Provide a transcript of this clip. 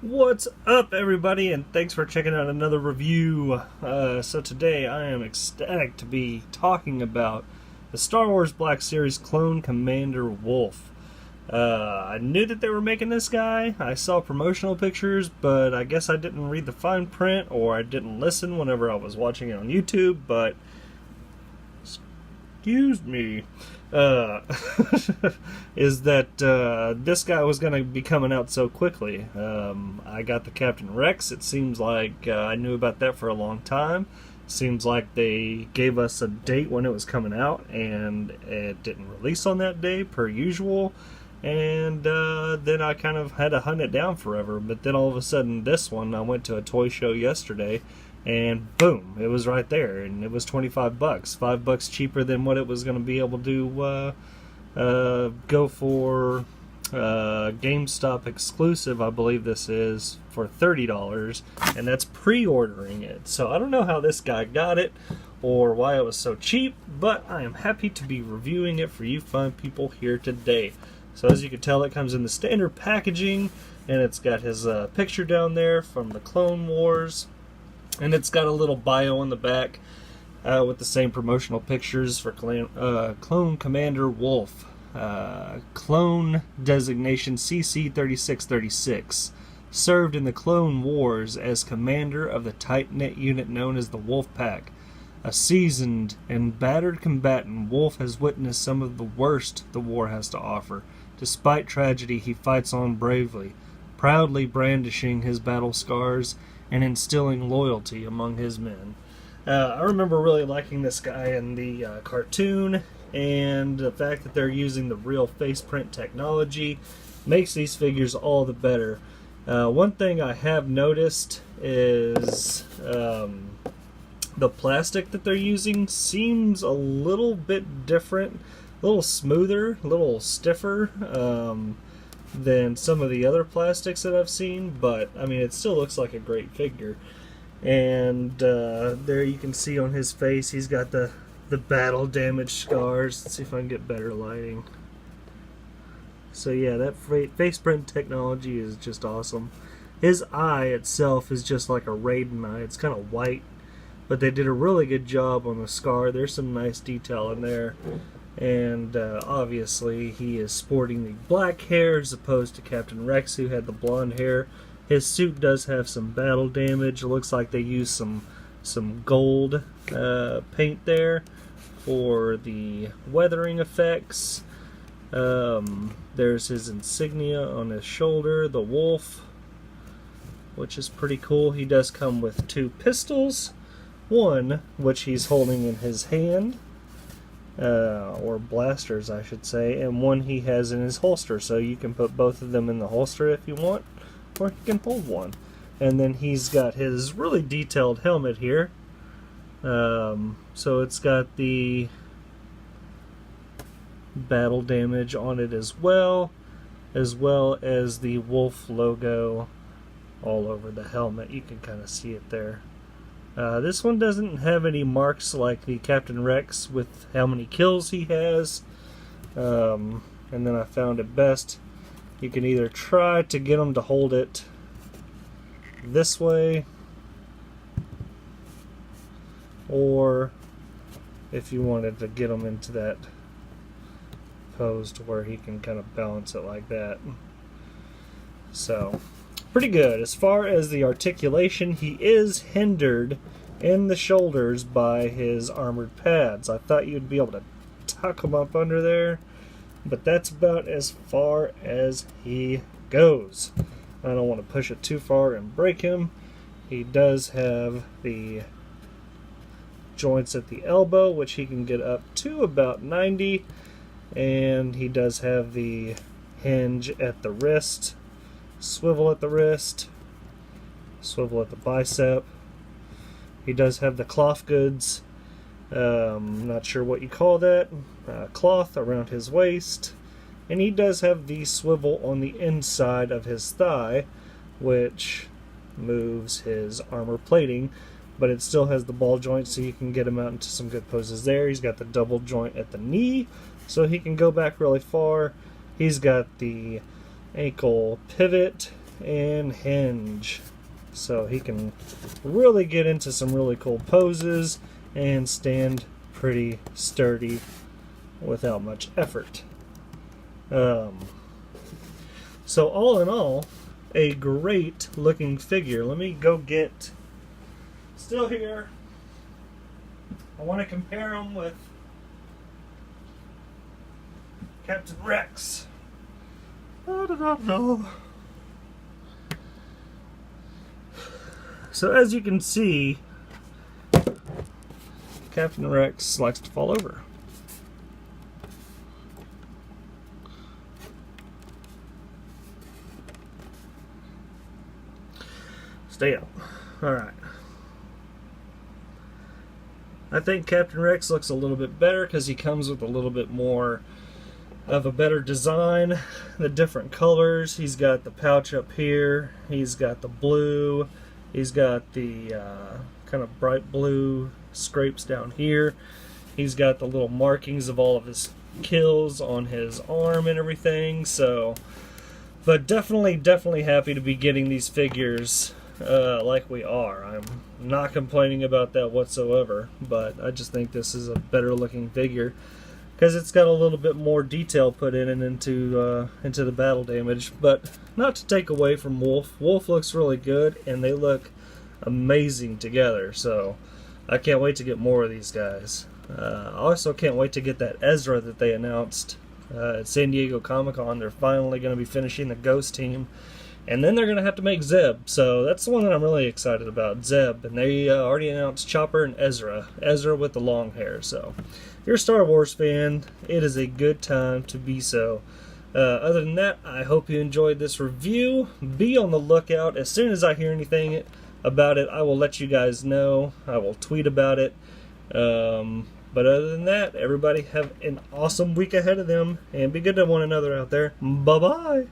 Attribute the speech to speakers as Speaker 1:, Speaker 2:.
Speaker 1: What's up, everybody, and thanks for checking out another review. So today I am ecstatic to be talking about the Star Wars Black Series clone Commander Wolffe. I knew that they were making this guy. I saw promotional pictures, but I guess I didn't read the fine print or I didn't listen whenever I was watching it on YouTube, but excuse me, is that this guy was going to be coming out so quickly. I got the Captain Rex. It seems like I knew about that for a long time. Seems like they gave us a date when it was coming out, and it didn't release on that day, per usual. And then I kind of had to hunt it down forever. But then all of a sudden, this one, I went to a toy show yesterday, and boom, it was right there, and it was $25, $5 cheaper than what it was going to be able to go for GameStop exclusive. I believe this is for $30, and that's pre-ordering it. So I don't know how this guy got it or why it was so cheap, but I am happy to be reviewing it for you fine people here today. So as you can tell, it comes in the standard packaging, and it's got his picture down there from the Clone Wars. And it's got a little bio on the back with the same promotional pictures for Clone Commander Wolffe. Clone designation CC-3636. Served in the Clone Wars as commander of the tight-knit unit known as the Wolffe Pack. A seasoned and battered combatant, Wolffe has witnessed some of the worst the war has to offer. Despite tragedy, he fights on bravely, proudly brandishing his battle scars and instilling loyalty among his men. I remember really liking this guy in the cartoon, and the fact that they're using the real face print technology makes these figures all the better. One thing I have noticed is the plastic that they're using seems a little bit different, a little smoother, a little stiffer than some of the other plastics that I've seen, but I mean, it still looks like a great figure. And there you can see on his face, he's got the battle damage scars. Let's see if I can get better lighting. So yeah, that face print technology is just awesome. His eye itself is just like a Raiden eye. It's kind of white, but they did a really good job on the scar. There's some nice detail in there. And obviously he is sporting the black hair as opposed to Captain Rex, who had the blonde hair. His suit does have some battle damage. It looks like they used some gold paint there for the weathering effects. There's his insignia on his shoulder, the wolf, which is pretty cool. He does come with two pistols, one which he's holding in his hand, or blasters I should say, and one he has in his holster, so you can put both of them in the holster if you want, or you can hold one. And then he's got his really detailed helmet here, so it's got the battle damage on it as well as the Wolffe logo all over the helmet. You can kind of see it there. This one doesn't have any marks like the Captain Rex with how many kills he has. And then I found it best, you can either try to get him to hold it this way, or if you wanted to get him into that pose to where he can kind of balance it like that. So pretty good. As far as the articulation, he is hindered in the shoulders by his armored pads. I thought you'd be able to tuck him up under there, but that's about as far as he goes. I don't want to push it too far and break him. He does have the joints at the elbow, which he can get up to about 90, and he does have the hinge at the wrist, swivel at the wrist, swivel at the bicep. He does have the cloth goods, not sure what you call that, cloth around his waist, and he does have the swivel on the inside of his thigh, which moves his armor plating, but it still has the ball joint, so you can get him out into some good poses there. He's got the double joint at the knee, so he can go back really far. He's got the ankle pivot and hinge. So he can really get into some really cool poses and stand pretty sturdy without much effort. So all in all, a great looking figure. Let me go get, still here, I want to compare him with Captain Rex. So as you can see, Captain Rex likes to fall over. Stay up. Alright. I think Captain Rex looks a little bit better because he comes with a little bit more of a better design. The different colors. He's got the pouch up here. He's got the blue. He's got the kind of bright blue scrapes down here. He's got the little markings of all of his kills on his arm and everything. So, but definitely happy to be getting these figures like we are. I'm not complaining about that whatsoever, but I just think this is a better looking figure because it's got a little bit more detail put in and into the battle damage. But not to take away from Wolffe. Wolffe looks really good and they look amazing together, so I can't wait to get more of these guys. I also can't wait to get that Ezra that they announced at San Diego Comic-Con. They're finally going to be finishing the Ghost team. And then they're going to have to make Zeb. So that's the one that I'm really excited about, Zeb. And they already announced Chopper and Ezra. Ezra with the long hair. So if you're a Star Wars fan, it is a good time to be so. Other than that, I hope you enjoyed this review. Be on the lookout. As soon as I hear anything about it, I will let you guys know. I will tweet about it. But other than that, everybody have an awesome week ahead of them. And be good to one another out there. Bye-bye.